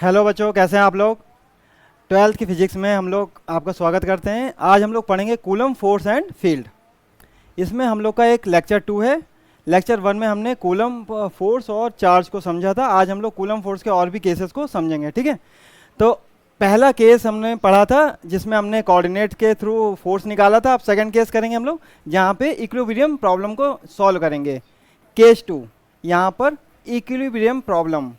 Hello बच्चों, कैसे हैं आप लोग। ट्वेल्थ की फिजिक्स में हम लोग आपका स्वागत करते हैं। आज हम लोग पढ़ेंगे कूलम फोर्स एंड फील्ड। इसमें हम लोग का एक लेक्चर 2 है। लेक्चर 1 में हमने कूलम फोर्स और चार्ज को समझा था। आज हम लोग कूलम फोर्स के और भी केसेस को समझेंगे, ठीक है। तो पहला केस हमने पढ़ा था जिसमें हमने कोऑर्डिनेट के थ्रू फोर्स निकाला था। अब सेकंड केस करेंगे हम लोग जहाँ पे इक्विलिब्रियम प्रॉब्लम को सॉल्व करेंगे। केस 2 यहाँ पर इक्विलिब्रियम प्रॉब्लम,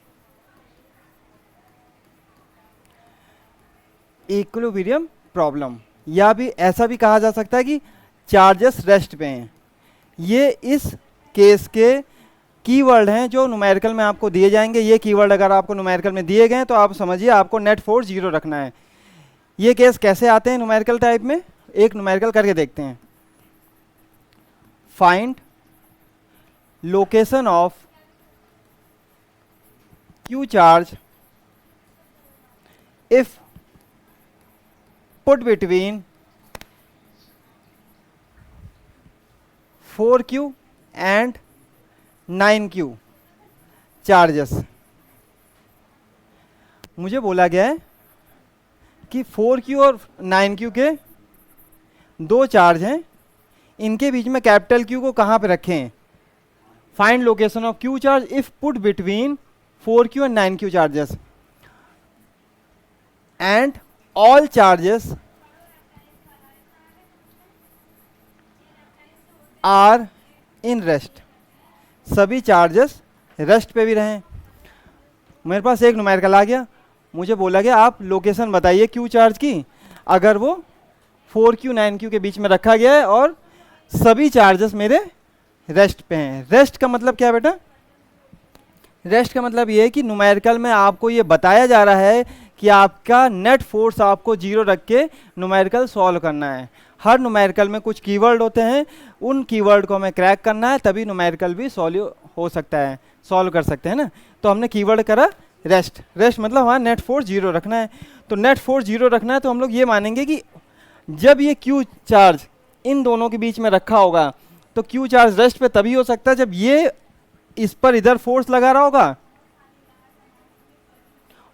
इक्विलिब्रियम प्रॉब्लम, या भी ऐसा भी कहा जा सकता है कि चार्जेस रेस्ट पे हैं। ये इस केस के कीवर्ड हैं जो न्यूमेरिकल में आपको दिए जाएंगे। ये कीवर्ड अगर आपको न्यूमेरिकल में दिए गए तो आप समझिए आपको नेट फोर्स 0 रखना है। ये केस कैसे आते हैं न्यूमेरिकल टाइप में, एक न्यूमेरिकल करके देखते हैं। Find location of Q charge if put between 4q and 9q charges. मुझे बोला गया है कि 4q और 9q के दो चार्ज हैं, इनके बीच में कैपिटल Q को कहाँ पे रखें। Find location of Q charge if put between 4q and 9q charges and all charges are in rest। सभी चार्जेस रेस्ट पे भी रहें। मेरे पास एक न्यूमेरिकल आ गया, मुझे बोला गया आप लोकेशन बताइए क्यू चार्ज की अगर वो 4q 9q के बीच में रखा गया है और सभी चार्जेस मेरे रेस्ट पे हैं। रेस्ट का मतलब क्या है बेटा? रेस्ट का मतलब ये है कि न्यूमेरिकल में आपको ये बताया जा रहा है कि आपका नेट फोर्स आपको 0 रख के न्यूमेरिकल सॉल्व करना है। हर न्यूमेरिकल में कुछ कीवर्ड होते हैं, उन कीवर्ड को हमें क्रैक करना है, तभी न्यूमेरिकल भी सॉल्व हो सकता है, सॉल्व कर सकते हैं ना। तो हमने कीवर्ड करा रेस्ट। रेस्ट मतलब हमारा नेट फोर्स 0 रखना है। तो नेट फोर्स 0 रखना है तो हम लोग ये मानेंगे कि जब ये क्यू चार्ज इन दोनों के बीच में रखा होगा तो क्यू चार्ज रेस्ट पे तभी हो सकता है जब ये इस पर इधर फोर्स लगा रहा होगा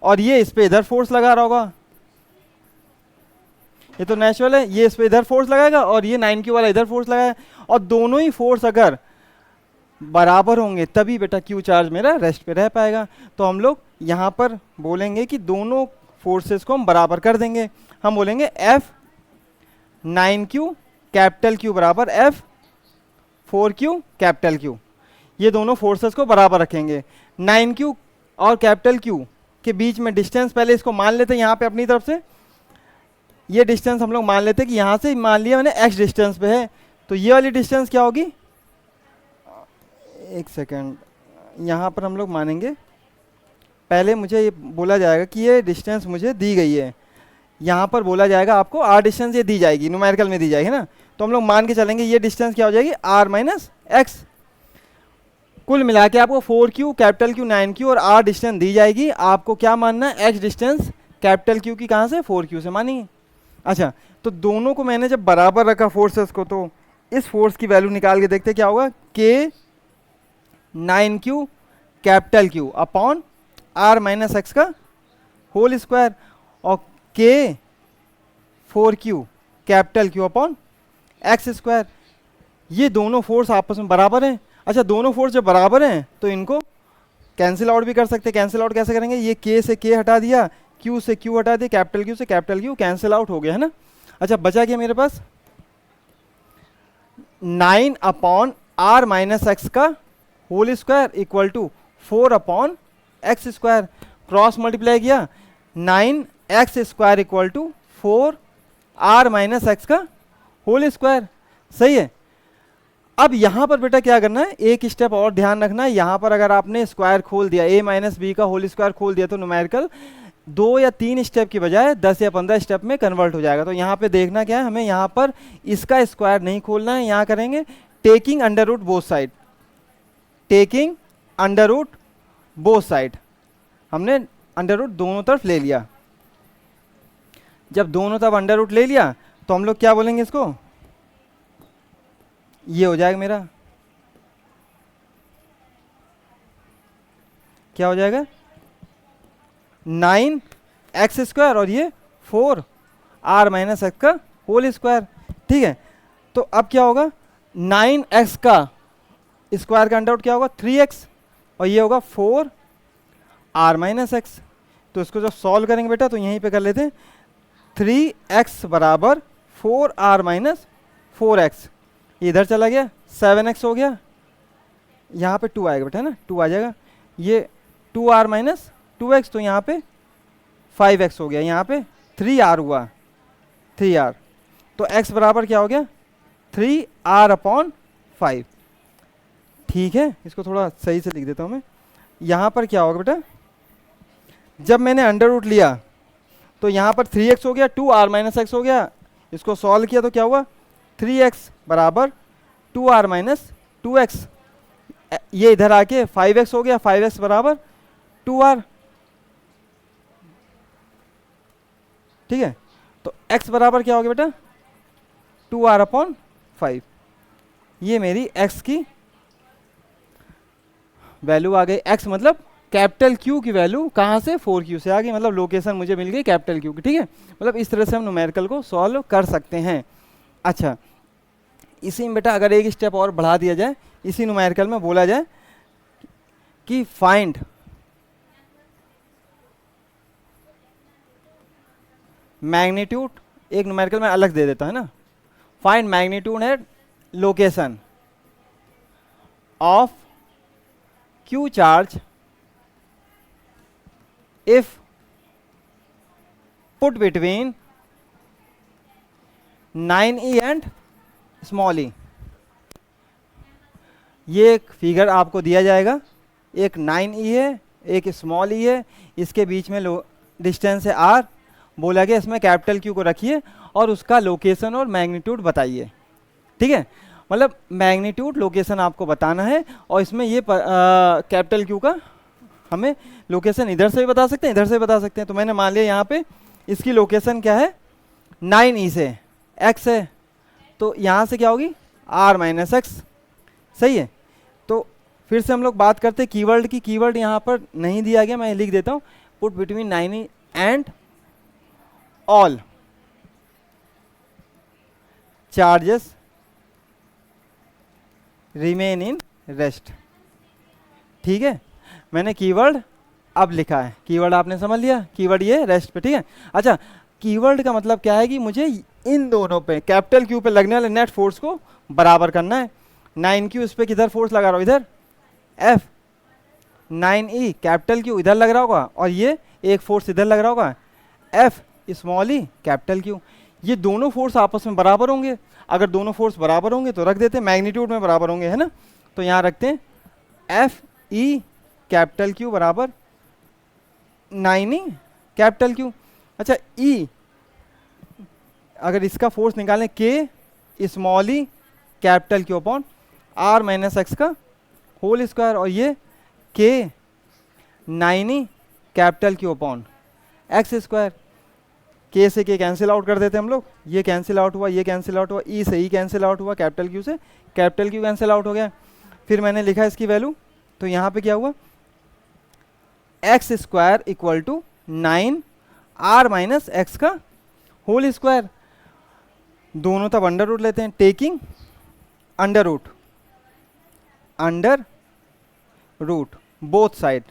और ये इस पे इधर फोर्स लगा रहा होगा। ये तो नेचुरल है, ये इस पे इधर फोर्स लगाएगा और ये 9q वाला इधर फोर्स लगाएगा, और दोनों ही फोर्स अगर बराबर होंगे तभी बेटा क्यू चार्ज मेरा रेस्ट पे रह पाएगा। तो हम लोग यहाँ पर बोलेंगे कि दोनों फोर्सेस को हम बराबर कर देंगे। हम बोलेंगे F 9q कैपिटल Q बराबर F 4q कैपिटल Q। ये दोनों फोर्सेस को बराबर रखेंगे। 9q और कैपिटल Q के बीच में डिस्टेंस पहले इसको मान लेते हैं यहाँ पे अपनी तरफ से। ये डिस्टेंस हम लोग मान लेते हैं कि यहाँ से मान लिया मैंने x डिस्टेंस पे है, तो ये वाली डिस्टेंस क्या होगी? एक सेकेंड, यहाँ पर हम लोग मानेंगे पहले मुझे ये बोला जाएगा कि ये डिस्टेंस मुझे दी गई है। यहाँ पर बोला जाएगा आपको r डिस्टेंस ये दी जाएगी, न्यूमेरिकल में दी जाएगी ना। तो हम लोग मान के चलेंगे ये डिस्टेंस क्या हो जाएगी? r minus x. कुल मिला के आपको 4q कैपिटल Q 9q और r डिस्टेंस दी जाएगी। आपको क्या मानना है? x डिस्टेंस कैपिटल Q की कहाँ से? 4q से मानिए। अच्छा, तो दोनों को मैंने जब बराबर रखा फोर्सेस को, तो इस फोर्स की वैल्यू निकाल के देखते क्या होगा। k 9q capital Q upon r minus x का होल स्क्वायर और k 4q capital Q upon x square. ये दोनों फोर्स आपस में बराबर हैं। अच्छा, दोनों फोर्स जब बराबर हैं तो इनको कैंसिल आउट भी कर सकते हैं। कैंसिल आउट कैसे करेंगे? ये k से k हटा दिया, q से q हटा दिया, कैपिटल Q से कैपिटल Q, कैंसिल आउट हो गया है ना। अच्छा, बचा क्या मेरे पास? 9 अपॉन r माइनस एक्स का whole square equal to 4 upon x square. Cross multiply किया, 9x square equal to 4 r minus x का होल स्क्वायर। सही है। अब यहाँ पर बेटा क्या करना है, एक स्टेप और ध्यान रखना है। यहाँ पर अगर आपने स्क्वायर खोल दिया, a माइनस बी का होल स्क्वायर खोल दिया, तो न्यूमेरिकल 2 या 3 स्टेप की बजाय 10 या 15 स्टेप में कन्वर्ट हो जाएगा। तो यहाँ पे देखना क्या है, हमें यहाँ पर इसका स्क्वायर नहीं खोलना है। यहाँ करेंगे taking under root both side, taking under root both side. हमने अंडर रूट दोनों तरफ ले लिया। जब दोनों तरफ अंडर रूट ले लिया तो हम लोग क्या बोलेंगे इसको? ये हो जाएगा मेरा, क्या हो जाएगा? 9x² और ये 4r - x का होल स्क्वायर। ठीक है, तो अब क्या होगा, 9x का स्क्वायर का अंडर रूट क्या होगा 3x, और ये होगा 4r - x। तो इसको जब सॉल्व करेंगे बेटा तो यहीं पे कर लेते हैं, 3x बराबर 4r - 4x, इधर चला गया 7x हो गया, यहाँ पे 2 आएगा बेटा, है ना, 2 आ जाएगा, ये 2r - 2x, तो यहाँ पे 5x हो गया, यहाँ पे 3r हुआ, 3r, तो x बराबर क्या हो गया 3r/5। ठीक है, इसको थोड़ा सही से लिख देता हूँ मैं। यहाँ पर क्या होगा बेटा, जब मैंने अंडर रूट लिया तो यहाँ पर 3x हो गया, 2r - x हो गया, इसको सॉल्व किया तो क्या हुआ 3x बराबर 2r - 2x, ये इधर आके 5x हो गया, 5x बराबर 2r। ठीक है, तो x बराबर क्या हो गया बेटा 2r/5। ये मेरी x की वैल्यू आ गई। x मतलब कैपिटल Q की वैल्यू कहाँ से 4Q से आ गई, मतलब लोकेशन मुझे मिल गई कैपिटल Q की। ठीक है, मतलब इस तरह से हम न्यूमेरिकल को सॉल्व कर सकते हैं। अच्छा, इसी में बेटा अगर एक स्टेप और बढ़ा दिया जाए, इसी न्यूमेरिकल में बोला जाए कि फाइंड मैग्नीट्यूड, एक न्यूमेरिकल में अलग दे देता है ना, find magnitude and location of Q charge if put between 9e and small e। ये एक फिगर आपको दिया जाएगा, एक 9e है, एक स्मॉल e है, इसके बीच में डिस्टेंस है r, बोला गया इसमें कैपिटल Q को रखिए और उसका लोकेशन और मैग्नीट्यूड बताइए। ठीक है, मतलब मैग्नीट्यूड लोकेशन आपको बताना है, और इसमें ये कैपिटल Q का हमें लोकेशन इधर से भी बता सकते हैं, इधर से भी बता सकते हैं। तो मैंने मान लिया यहाँ पे इसकी लोकेशन क्या है 9e से x है, तो यहाँ से क्या होगी r - x। सही है, तो फिर से हम लोग बात करते हैं कीवर्ड की। कीवर्ड यहाँ पर नहीं दिया गया, मैं लिख देता हूँ, put between 9e and all charges remain in rest. ठीक है, मैंने कीवर्ड अब लिखा है, कीवर्ड आपने समझ लिया, कीवर्ड ये रेस्ट पे। ठीक है, अच्छा, कीवर्ड का मतलब क्या है कि मुझे इन दोनों पे कैपिटल Q पे लगने वाले नेट फोर्स को बराबर करना है। 9Q इस पे किधर फोर्स लगा रहा हूँ, इधर F, 9E कैपिटल Q इधर लग रहा होगा, और ये एक फोर्स इधर लग रहा होगा F small e capital Q। ये दोनों फोर्स आपस में बराबर होंगे, अगर दोनों फोर्स बराबर होंगे तो रख देते हैं मैग्नीट्यूड में बराबर होंगे, है ना, तो यहाँ रखते हैं FE कैपिटल Q बराबर 9e कैपिटल Q। अच्छा, E अगर इसका फोर्स निकालें K small e capital Q upon r - x का होल स्क्वायर, और ये K 9e capital Q upon x square. K से K कैंसिल आउट कर देते हैं हम लोग, ये कैंसिल आउट हुआ, ये कैंसिल आउट हुआ, E से E कैंसिल आउट हुआ, कैपिटल Q से कैपिटल Q कैंसिल आउट हो गया। फिर मैंने लिखा इसकी वैल्यू, तो यहाँ पे क्या हुआ x square equal to 9r - x का होल स्क्वायर। दोनों तब अंडर रूट लेते हैं, taking under root both side,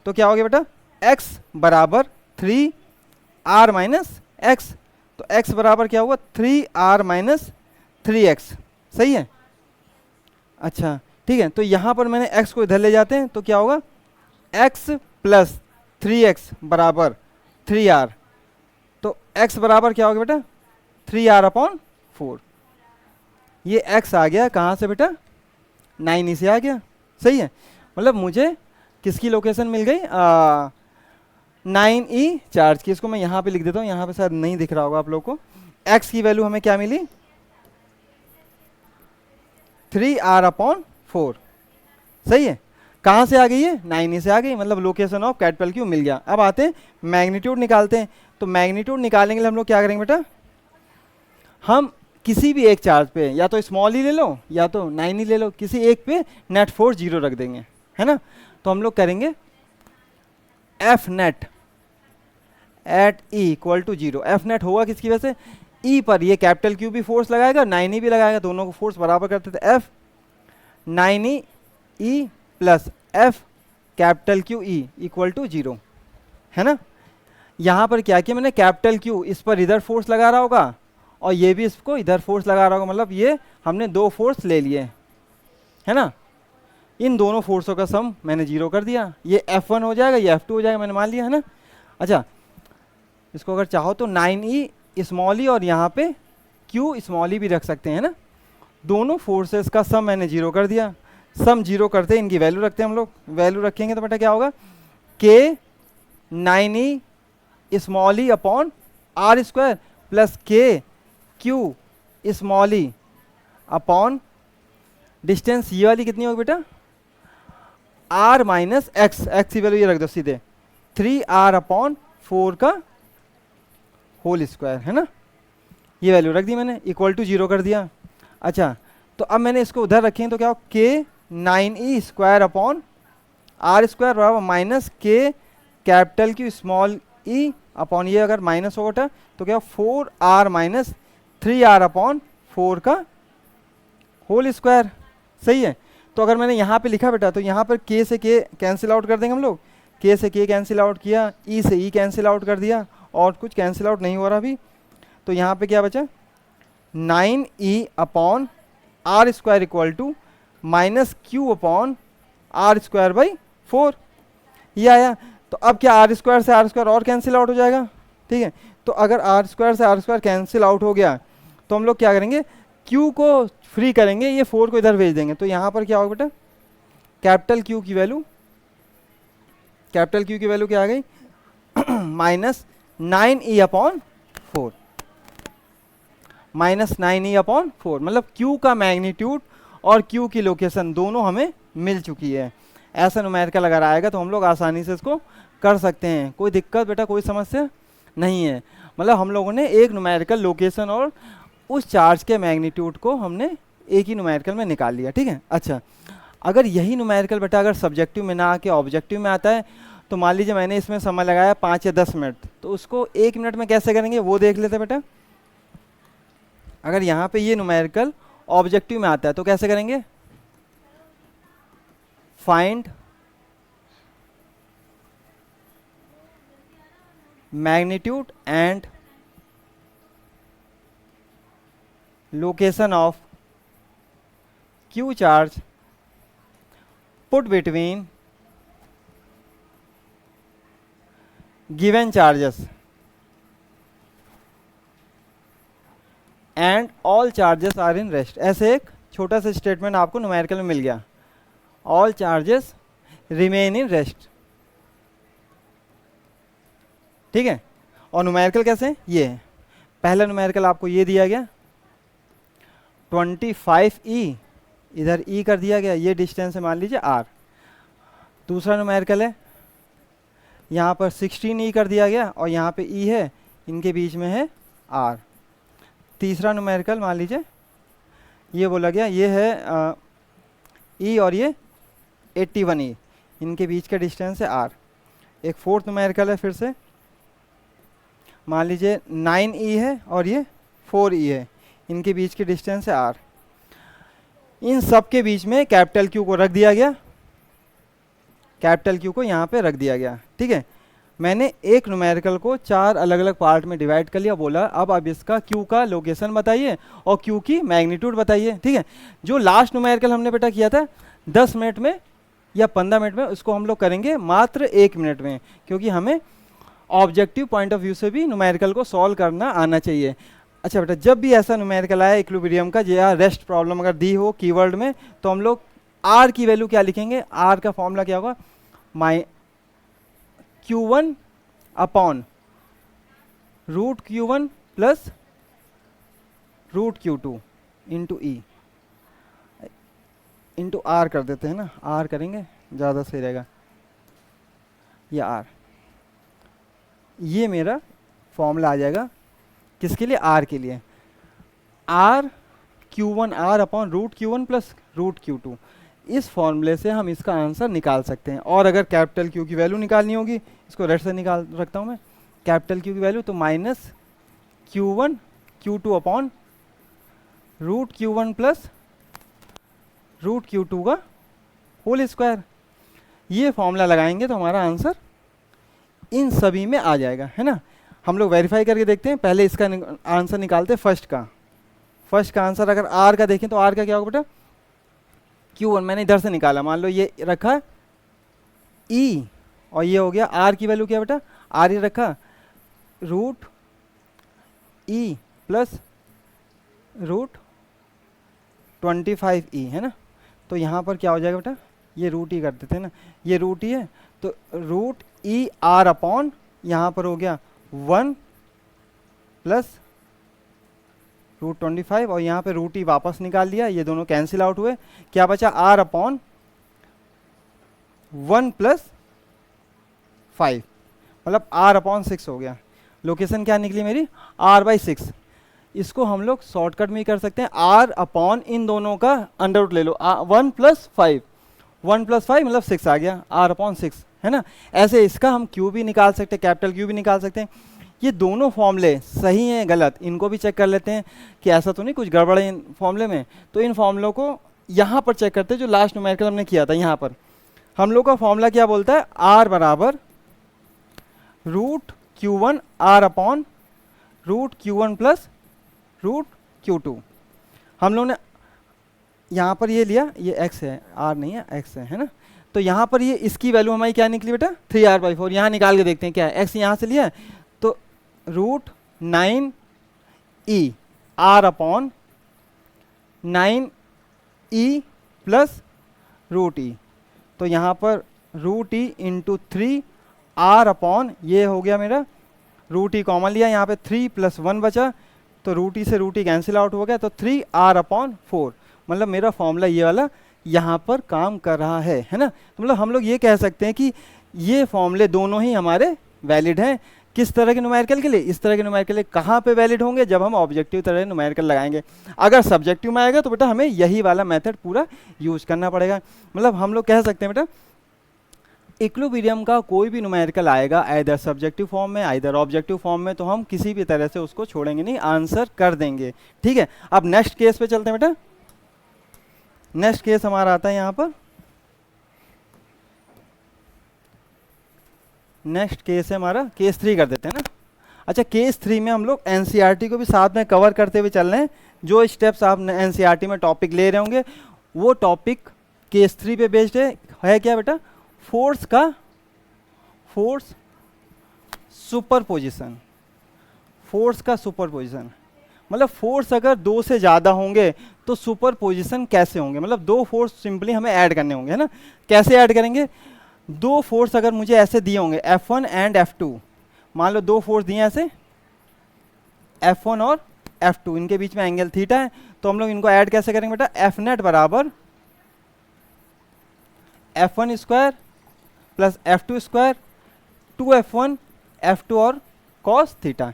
तो क्या हो गया बेटा x बराबर 3r - x, तो x बराबर क्या हुआ 3r - 3x। सही है, अच्छा ठीक है, तो यहाँ पर मैंने x को इधर ले जाते हैं, तो क्या होगा x प्लस 3x बराबर 3r, तो x बराबर क्या होगा बेटा 3r/4। ये x आ गया कहाँ से बेटा 9e से आ गया। सही है, मतलब मुझे किसकी लोकेशन मिल गई 9e चार्ज की। इसको मैं यहाँ पे लिख देता हूँ, यहाँ पे शायद नहीं दिख रहा होगा आप लोग को। x की वैल्यू हमें क्या मिली 3r/4। सही है, कहाँ से आ गई है 9e से आ गई, मतलब लोकेशन ऑफ कैपिटल Q मिल गया। अब आते हैं मैग्नीट्यूड निकालते हैं, तो मैग्नीट्यूड निकालने के लिए हम लोग क्या करेंगे बेटा, हम किसी भी एक चार्ज पे या तो स्मॉल ही ले लो या तो 9e ले लो, किसी एक पे नेट फोर्स 0 रख देंगे, है ना। तो हम लोग करेंगे F net at E equal to 0। F net होगा किसकी वजह से, ई पर ये कैपिटल क्यू भी फोर्स लगाएगा, 9e भी लगाएगा, दोनों को फोर्स बराबर करते थे। F 9e E plus F capital Q E equal to 0, है ना। यहाँ पर क्या किया मैंने, कैपिटल क्यू इस पर इधर फोर्स लगा रहा होगा और ये भी इसको इधर फोर्स लगा रहा होगा, मतलब ये हमने दो फोर्स ले लिए, है ना। इन दोनों फोर्सों का सम मैंने 0 कर दिया, ये F1 हो जाएगा, ये F2 हो जाएगा, मैंने मान लिया, है ना। अच्छा, इसको अगर चाहो तो 9e स्मॉल ई और यहाँ पे q स्मॉल ई भी रख सकते हैं ना। दोनों फोर्सेस का सम मैंने 0 कर दिया। सम 0 करते इनकी वैल्यू रखते हैं हम लोग, वैल्यू रखेंगे तो बेटा क्या होगा, k 9e स्मॉल ई upon r square plus k q small ई अपॉन डिस्टेंस ये वाली कितनी होगी बेटा, r माइनस एक्स, एक्स की वैल्यू ये रख दो सीधे, 3r अपॉन 4 का होल स्क्वायर, है ना। ये वैल्यू रख दी मैंने, इक्वल टू 0 कर दिया। अच्छा, तो अब मैंने इसको उधर रखें तो क्या हो, k 9e square upon r square बराबर minus k capital Q small ई अपॉन, ये अगर माइनस होगा तो क्या 4r माइनस 3r अपॉन 4 का होल स्क्वायर, सही है। तो अगर मैंने यहाँ पे लिखा बेटा, तो यहाँ पर k से k कैंसिल आउट कर देंगे हम लोग, k से k कैंसिल आउट किया, e से e कैंसिल आउट कर दिया, और कुछ कैंसिल आउट नहीं हो रहा अभी। तो यहाँ पे क्या बचा, 9e upon r square equal to minus Q upon r square by 4, ये आया। तो अब क्या आर स्क्वायर से आर स्क्वायर और कैंसिल आउट हो जाएगा, ठीक है। तो अगर आर स्क्वायर से आर स्क्वायर कैंसिल आउट हो गया तो हम लोग क्या करेंगे, q को फ्री करेंगे, ये 4 को इधर भेज देंगे। तो यहाँ पर क्या होगा बेटा, कैपिटल Q की वैल्यू, कैपिटल Q की वैल्यू क्या आ गई, minus 9e upon 4, minus 9e upon 4, मतलब Q का मैग्नीट्यूड और Q की लोकेशन दोनों हमें मिल चुकी है। ऐसा न्यूमेरिकल अगर आएगा तो हम लोग आसानी से इसको कर सकते हैं, कोई दिक्कत बेटा, कोई समस्या नहीं है। मतलब हम लोगों ने एक न्यूमेरिकल लोकेशन और उस चार्ज के मैग्नीट्यूड को हमने एक ही न्यूमेरिकल में निकाल लिया, ठीक है। अच्छा, अगर यही न्यूमेरिकल बेटा अगर सब्जेक्टिव में ना आके ऑब्जेक्टिव में आता है, तो मान लीजिए मैंने इसमें समय लगाया 5 या 10 मिनट, तो उसको 1 मिनट में कैसे करेंगे वो देख लेते बेटा। अगर यहाँ पे ये न्यूमेरिकल ऑब्जेक्टिव में आता है तो कैसे करेंगे, find magnitude and location of Q charge put between given charges and all charges are in rest. ऐसे एक छोटा सा स्टेटमेंट आपको न्यूमेरिकल में मिल गया, all charges remain in rest, ठीक है। और न्यूमेरिकल कैसे, ये है पहला न्यूमेरिकल आपको ये दिया गया 25e, इधर e कर दिया गया, ये डिस्टेंस है मान लीजिए r। दूसरा न्यूमेरिकल है यहाँ पर 16e कर दिया गया और यहाँ पे e है, इनके बीच में है r। तीसरा न्यूमेरिकल मान लीजिए ये बोला गया, ये है e और ये 81e, इनके बीच का डिस्टेंस है r। एक फोर्थ न्यूमेरिकल है फिर से, मान लीजिए 9e है और ये 4e है, इनके बीच की डिस्टेंस है r। इन सब के बीच में कैपिटल Q को रख दिया गया, कैपिटल Q को यहाँ पे रख दिया गया, ठीक है। मैंने एक न्यूमेरिकल को 4 अलग अलग पार्ट में डिवाइड कर लिया, बोला अब इसका Q का लोकेशन बताइए और Q की मैग्नीट्यूड बताइए, ठीक है। जो लास्ट न्यूमेरिकल हमने बेटा किया था 10 मिनट में या 15 मिनट में, उसको हम लोग करेंगे मात्र 1 मिनट में, क्योंकि हमें ऑब्जेक्टिव पॉइंट ऑफ व्यू से भी न्यूमेरिकल को सॉल्व करना आना चाहिए। अच्छा बेटा, जब भी ऐसा न्यूमेरिकल आया इक्विलिब्रियम का या रेस्ट प्रॉब्लम अगर दी हो कीवर्ड में, तो हम लोग r की वैल्यू क्या लिखेंगे, r का फॉर्मूला क्या होगा, Q1 upon root Q1 plus root Q2 into E into r कर देते हैं ना, r करेंगे ज़्यादा सही रहेगा, ये r, ये मेरा फॉर्मूला आ जाएगा किसके लिए, r के लिए, r Q1 r upon root Q1 plus root Q2। इस फॉर्मूले से हम इसका आंसर निकाल सकते हैं। और अगर कैपिटल क्यू की वैल्यू निकालनी होगी, इसको रेड से निकाल रखता हूँ मैं, कैपिटल क्यू की वैल्यू तो minus Q1 Q2 upon root Q1 plus root Q2 का होल स्क्वायर। ये फॉर्मूला लगाएंगे तो हमारा आंसर इन सभी में आ जाएगा, है ना। हम लोग वेरीफाई करके देखते हैं। पहले इसका आंसर निकालते हैं फर्स्ट का आंसर। अगर आर का देखें तो आर का क्या होगा बेटा, Q1 मैंने इधर से निकाला, मान लो ये रखा E और ये हो गया आर की वैल्यू क्या बेटा, आर ही रखा root E plus root 25E, है ना। तो यहाँ पर क्या हो जाएगा बेटा, ये रूट ई कर देते हैं ना, ये रूट ई है तो रूट ई आर अपॉन यहाँ पर हो गया 1 प्लस रूट 25 और यहाँ पे रूट ई वापस निकाल लिया, ये दोनों कैंसिल आउट हुए, क्या बचा आर अपॉन 1 प्लस 5, मतलब आर अपॉन 6 हो गया। लोकेशन क्या निकली मेरी, r/6। इसको हम लोग शॉर्टकट में ही कर सकते हैं, r अपॉन इन दोनों का अंडर रूट ले लो, 1 प्लस 5, 1 प्लस 5 मतलब 6 आ गया, r अपॉन 6, है ना। ऐसे इसका हम q भी निकाल सकते हैं, कैपिटल Q भी निकाल सकते हैं। ये दोनों फॉर्मूले सही हैं गलत, इनको भी चेक कर लेते हैं कि ऐसा तो नहीं कुछ गड़बड़ है इन फॉर्मूले में। तो इन फॉर्मूलों को यहाँ पर चेक करते हैं, जो लास्ट न्यूमेरिकल हमने किया था। यहाँ पर हम लोग का फॉर्मूला क्या बोलता है, r बराबर root Q1 r upon root Q1 plus root Q2। हम लोग ने यहाँ पर ये लिया, ये x है, r नहीं है, x है ना। तो यहाँ पर ये इसकी वैल्यू हमारी क्या निकली बेटा, 3r/4। यहाँ निकाल के देखते हैं क्या है, x यहाँ से लिया है तो root 9e r upon 9e plus root e। तो यहाँ पर root e into 3r upon, ये हो गया मेरा रूट ई कॉमन लिया, यहाँ पे 3 प्लस 1 बचा तो रूट ई से रूट ई कैंसिल आउट हो गया, तो 3r अपॉन 4। मतलब मेरा फॉर्मूला ये वाला यहाँ पर काम कर रहा है ना। तो मतलब हम लोग ये कह सकते हैं कि ये फॉर्मूले दोनों ही हमारे वैलिड हैं। किस तरह के न्यूमेरिकल के लिए, इस तरह के न्यूमेरिकल के लिए कहाँ पे वैलिड होंगे, जब हम ऑब्जेक्टिव तरह न्यूमेरिकल लगाएंगे। अगर सब्जेक्टिव में आएगा तो बेटा हमें यही वाला मेथड पूरा यूज करना पड़ेगा। मतलब हम लोग कह सकते हैं बेटा इक्विलिब्रियम का कोई भी न्यूमेरिकल आएगा आइदर सब्जेक्टिव फॉर्म में आइदर ऑब्जेक्टिव फॉर्म में, तो हम किसी भी तरह से उसको छोड़ेंगे नहीं, आंसर कर देंगे, ठीक है। अब नेक्स्ट केस पे चलते हैं बेटा। नेक्स्ट केस हमारा आता है यहाँ पर, नेक्स्ट केस है हमारा केस 3 कर देते हैं ना। अच्छा, केस 3 में हम लोग एनसीईआरटी को भी साथ में कवर करते हुए चल रहे हैं। जो स्टेप्स आप एनसीईआरटी में टॉपिक ले रहे होंगे वो टॉपिक केस 3 पे बेस्ड है क्या बेटा, फोर्स सुपरपोजिशन। फोर्स का सुपरपोजिशन मतलब फोर्स अगर 2 से ज़्यादा होंगे तो सुपरपोजिशन कैसे होंगे, मतलब 2 फोर्स सिंपली हमें ऐड करने होंगे, है ना। कैसे ऐड करेंगे, 2 फोर्स अगर मुझे ऐसे दिए होंगे F1 एंड F2, मान लो 2 फोर्स दिए ऐसे F1 और F2, इनके बीच में एंगल थीटा है, तो हम लोग इनको ऐड कैसे करेंगे बेटा, F नेट बराबर F1 square plus F2 square 2F1 F2 और cos थीटा।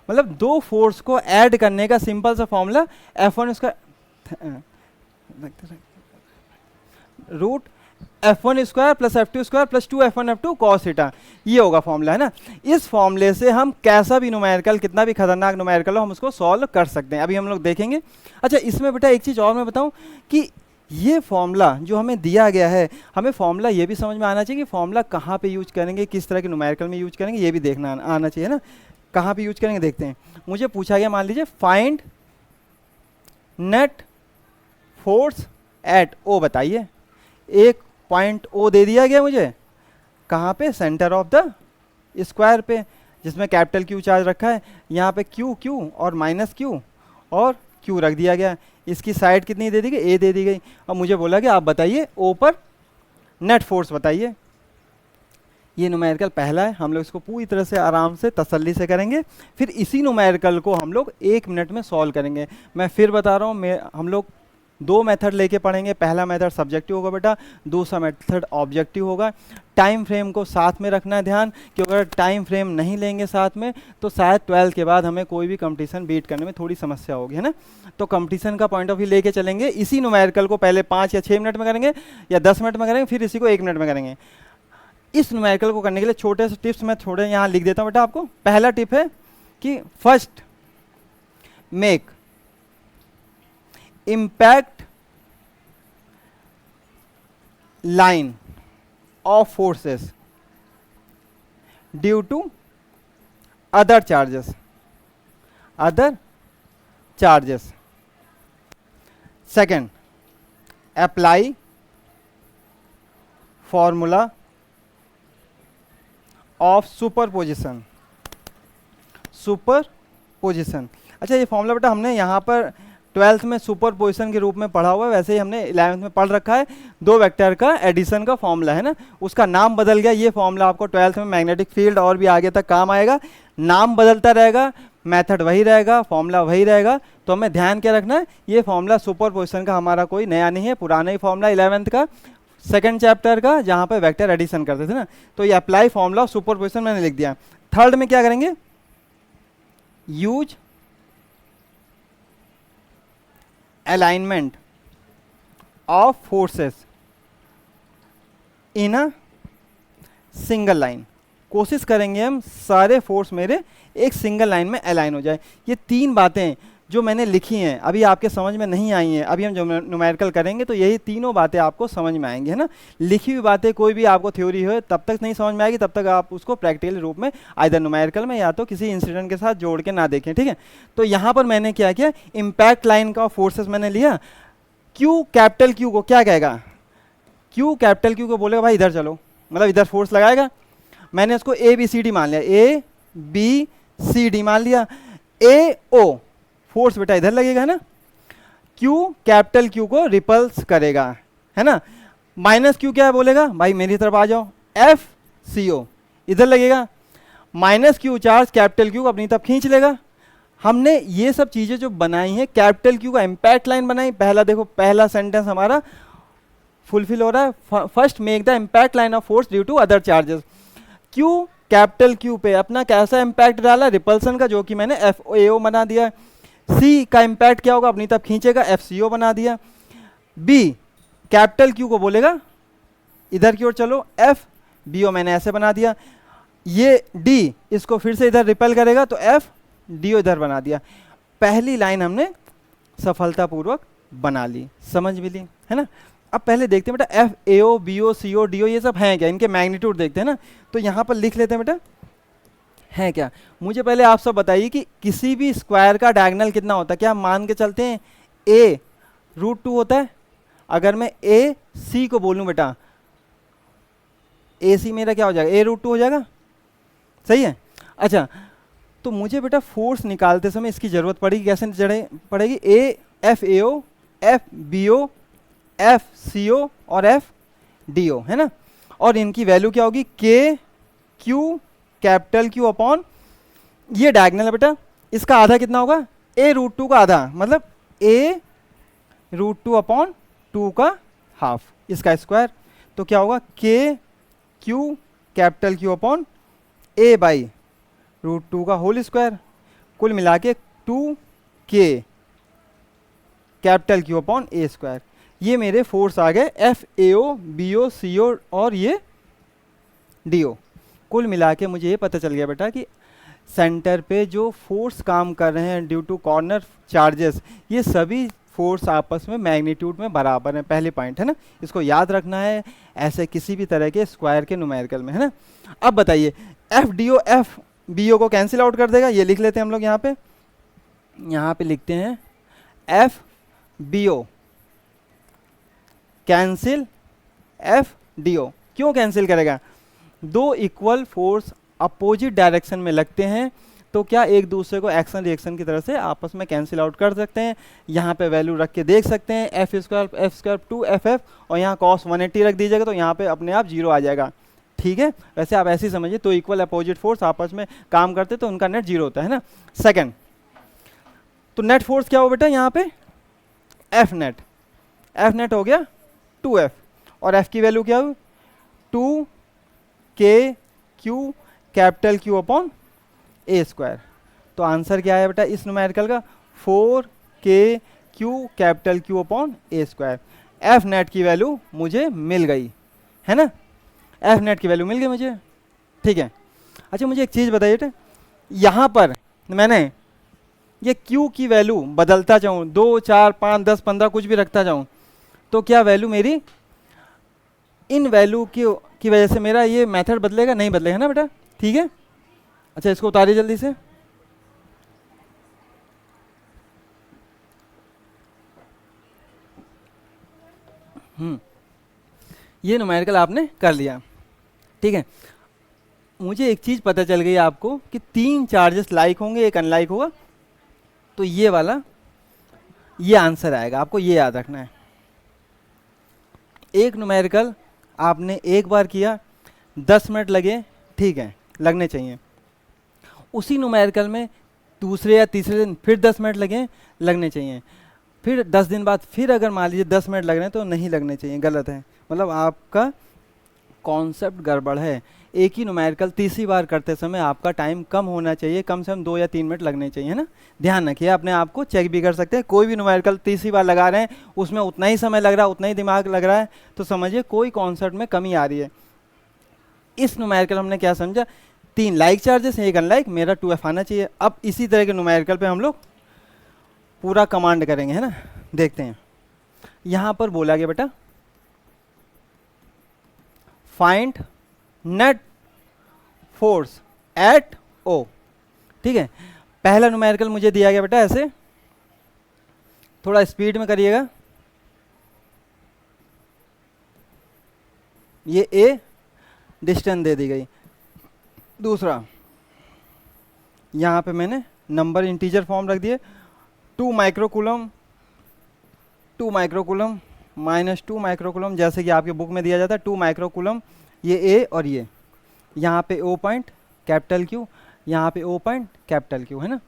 मतलब 2 फोर्स को ऐड करने का सिंपल सा formula F1 square root F1 square plus F2 square plus 2F1 F2 cos theta, ये होगा फॉर्मूला, है ना। इस फॉर्मूले से हम कैसा भी न्यूमेरिकल, कितना भी खतरनाक न्यूमेरिकल हो, हम उसको सॉल्व कर सकते हैं। अभी हम लोग देखेंगे। अच्छा, इसमें बेटा एक चीज़ और मैं बताऊं कि ये फॉर्मूला जो हमें दिया गया है, हमें फॉर्मूला ये भी समझ में आना चाहिए कि फॉर्मूला कहाँ पे यूज करेंगे, किस तरह के न्यूमेरिकल में यूज करेंगे, ये भी देखना आना चाहिए ना। कहाँ पे यूज करेंगे देखते हैं। मुझे पूछा गया, मान लीजिए फाइंड नेट फोर्स एट ओ, बताइए। एक पॉइंट ओ दे दिया गया मुझे, कहाँ पे, सेंटर ऑफ द स्क्वायर पे, जिसमें कैपिटल क्यू चार्ज रखा है। यहाँ पे क्यू क्यू और माइनस क्यू और क्यू रख दिया गया। इसकी साइड कितनी दे दी गई, ए दे दी गई। अब मुझे बोला कि आप बताइए ओ पर नेट फोर्स बताइए। ये न्यूमेरिकल पहला है, हम लोग इसको पूरी तरह से आराम से तसल्ली से करेंगे। फिर इसी न्यूमेरिकल को हम लोग 1 मिनट में सॉल्व करेंगे। मैं फिर बता रहा हूँ, हम लोग दो मेथड लेके पढ़ेंगे। पहला मेथड सब्जेक्टिव होगा बेटा, दूसरा मेथड ऑब्जेक्टिव होगा। टाइम फ्रेम को साथ में रखना है ध्यान, क्योंकि अगर टाइम फ्रेम नहीं लेंगे साथ में तो शायद 12 के बाद हमें कोई भी कंपटीशन बीट करने में थोड़ी समस्या होगी, है ना। तो कंपटीशन का पॉइंट ऑफ व्यू लेके चलेंगे। इसी न्यूमेरिकल को पहले 5 या 6 मिनट में करेंगे या 10 मिनट में करेंगे, फिर इसी को 1 मिनट में करेंगे। इस न्यूमेरिकल को करने के लिए छोटे से टिप्स मैं थोड़े यहाँ लिख देता हूँ बेटा आपको। पहला टिप है कि first make impact line of forces due to other charges, second apply formula of superposition. अच्छा, ये फॉर्मूला बेटा हमने यहाँ पर 12th में सुपरपोजिशन के रूप में पढ़ा हुआ है, वैसे ही हमने 11th में पढ़ रखा है। दो वेक्टर का एडिशन का फॉर्मूला है ना, उसका नाम बदल गया। ये फॉर्मूला आपको 12th में मैग्नेटिक फील्ड और भी आगे तक काम आएगा। नाम बदलता रहेगा, मेथड वही रहेगा, फॉर्मूला वही रहेगा। तो हमें ध्यान क्या रखना है, ये फॉर्मूला सुपरपोजिशन का हमारा कोई नया नहीं है, पुराना ही फॉर्मूला 11th का सेकंड चैप्टर का, जहाँ पे वेक्टर एडिशन करते थे ना। तो ये अप्लाई फॉर्मूला ऑफ सुपरपोजिशन मैंने लिख दिया। थर्ड में क्या करेंगे, use alignment of forces in a single line. कोशिश करेंगे हम सारे फोर्स मेरे एक सिंगल लाइन में अलाइन हो जाए। ये तीन बातें जो मैंने लिखी हैं अभी आपके समझ में नहीं आई हैं। अभी हम जो न्यूमेरिकल करेंगे तो यही तीनों बातें आपको समझ में आएंगी, है ना। लिखी हुई बातें कोई भी आपको थ्योरी हो तब तक नहीं समझ में आएगी, तब तक आप उसको प्रैक्टिकल रूप में आइदर न्यूमेरिकल में या तो किसी इंसिडेंट के साथ जोड़ के ना देखें, ठीक है। तो यहाँ पर मैंने क्या किया, इम्पैक्ट लाइन का फोर्सेस मैंने लिया। क्यू कैपिटल क्यू को क्या कहेगा, क्यू कैपिटल क्यू को बोलेगा भाई इधर चलो, मतलब इधर फोर्स लगाएगा। मैंने उसको ए बी सी डी मान लिया, ए बी सी डी मान लिया। ए ओ फोर्स बेटा इधर लगेगा, है ना। क्यू कैपिटल क्यू को रिपल्स करेगा, है ना। माइनस क्यू क्या है बोलेगा, भाई मेरी तरफ आ जाओ, एफ सी ओ इधर लगेगा। Minus Q charge capital Q को अपनी तरफ खींच लेगा। हमने ये सब चीजें जो बनाई हैं, कैपिटल क्यू का इम्पैक्ट लाइन बनाई। पहला देखो, पहला सेंटेंस हमारा फुलफिल हो रहा है। First make the impact line of force due to other charges. Q capital Q पे अपना कैसा इम्पैक्ट डाला, रिपल्सन का, जो कि मैंने एफ ए ओ बना दिया। सी का इम्पैक्ट क्या होगा, अपनी तरफ खींचेगा, एफ सी ओ बना दिया। बी कैपिटल क्यू को बोलेगा इधर की ओर चलो, एफ बी ओ मैंने ऐसे बना दिया। ये डी इसको फिर से इधर रिपेल करेगा तो एफ डी ओ इधर बना दिया। पहली लाइन हमने सफलतापूर्वक बना ली, समझ भी ली, है ना। अब पहले देखते हैं बेटा, F A O B O C O D O ये सब हैं क्या, इनके मैग्नीट्यूड देखते हैं ना। तो यहाँ पर लिख लेते हैं बेटा, है क्या। मुझे पहले आप सब बताइए कि किसी भी स्क्वायर का डायगोनल कितना होता है। क्या हम मान के चलते हैं a √2 होता है। अगर मैं ए सी को बोलूं बेटा, ए सी मेरा क्या हो जाएगा, a √2 हो जाएगा, सही है। अच्छा, तो मुझे बेटा फोर्स निकालते समय इसकी जरूरत पड़ेगी, कैसे पड़ेगी, A F A O, F B O, F C O और एफ डी ओ, है ना। और इनकी वैल्यू क्या होगी, के क्यू कैपिटल क्यू अपॉन, ये डायगोनल है बेटा, इसका आधा कितना होगा, a √2 का आधा, मतलब a √2 अपॉन 2 का हाफ, इसका स्क्वायर। तो क्या होगा, k Q capital Q upon a by √2 का होल स्क्वायर। कुल मिला के 2k capital Q upon a square. ये मेरे फोर्स आ गए, F A O B O C O और ये डी ओ। कुल मिला के मुझे ये पता चल गया बेटा कि सेंटर पे जो फोर्स काम कर रहे हैं ड्यू टू कॉर्नर चार्जेस, ये सभी फोर्स आपस में मैग्नीट्यूड में बराबर हैं। पहले पॉइंट है ना, इसको याद रखना है ऐसे किसी भी तरह के स्क्वायर के न्यूमेरिकल में, है ना। अब बताइए, F D O F B O को कैंसिल आउट कर देगा, ये लिख लेते हैं हम लोग। यहाँ पे लिखते हैं F B O cancel F D O. क्यों कैंसिल करेगा, दो इक्वल फोर्स अपोजिट डायरेक्शन में लगते हैं तो क्या एक दूसरे को एक्शन रिएक्शन की तरह से आपस में कैंसिल आउट कर सकते हैं। यहाँ पे वैल्यू रख के देख सकते हैं, एफ स्क्वायर 2ff और यहाँ cos 180 रख दीजिएगा तो यहाँ पे अपने आप 0 आ जाएगा, ठीक है। वैसे आप ऐसे ही समझिए, तो इक्वल अपोजिट फोर्स आपस में काम करते तो उनका नेट 0 होता है ना। सेकेंड, तो नेट फोर्स क्या हो बेटा यहाँ पे, एफ नेट। एफ नेट हो गया 2f, और f की वैल्यू क्या हुई 2k कैपिटल Q अपॉन ए स्क्वायर। तो आंसर क्या है बेटा इस न्यूमेरिकल का 4k कैपिटल Q अपॉन ए स्क्वायर। एफ नेट की वैल्यू मुझे मिल गई है ना, एफ नेट की वैल्यू मिल गई मुझे, ठीक है। अच्छा मुझे एक चीज़ बताइए बेटा, यहाँ पर मैंने ये Q की वैल्यू बदलता जाऊँ 2 4 5 10 15 कुछ भी रखता जाऊँ, तो क्या वैल्यू मेरी इन वैल्यू की वजह से मेरा ये मेथड बदलेगा? नहीं बदलेगा ना बेटा, ठीक है। अच्छा इसको उतारिए जल्दी से। ये न्यूमेरिकल आपने कर लिया, ठीक है। मुझे एक चीज़ पता चल गई आपको कि 3 चार्जेस लाइक होंगे, एक अनलाइक होगा, तो ये वाला ये आंसर आएगा, आपको ये याद रखना है। एक न्यूमेरिकल आपने एक बार किया 10 मिनट लगे, ठीक है, लगने चाहिए। उसी न्यूमेरिकल में दूसरे या तीसरे दिन फिर 10 मिनट लगे, लगने चाहिए। फिर 10 दिन बाद फिर अगर मान लीजिए 10 मिनट लग रहे हैं तो नहीं लगने चाहिए, गलत है, मतलब आपका कॉन्सेप्ट गड़बड़ है। एक ही न्यूमेरिकल तीसरी बार करते समय आपका टाइम कम होना चाहिए, कम से कम 2 या 3 मिनट लगने चाहिए, है ना। ध्यान रखिए, अपने आप को चेक भी कर सकते हैं। कोई भी न्यूमेरिकल तीसरी बार लगा रहे हैं उसमें उतना ही समय लग रहा है, उतना ही दिमाग लग रहा है, तो समझिए कोई कॉन्सेप्ट में कमी आ रही है। इस न्यूमेरिकल हमने क्या समझा, 3 लाइक चार्जेस हैं, एक अनलाइक, मेरा 2f आना चाहिए। अब इसी तरह के न्यूमेरिकल पे हम लोग पूरा कमांड करेंगे, है ना। देखते हैं, यहाँ पर बोला गया बेटा find net force at O, ठीक है। पहला न्यूमेरिकल मुझे दिया गया बेटा ऐसे, थोड़ा स्पीड में करिएगा। ये A डिस्टेंस दे दी गई। दूसरा यहाँ पे मैंने नंबर इंटीजर फॉर्म रख दिए, 2 माइक्रोकूलम -2 माइक्रोकूलम, जैसे कि आपके बुक में दिया जाता है 2 माइक्रोकूलम, ये A और ये यहाँ पे O पॉइंट कैपिटल Q, यहाँ पे O पॉइंट कैपिटल Q, है ना।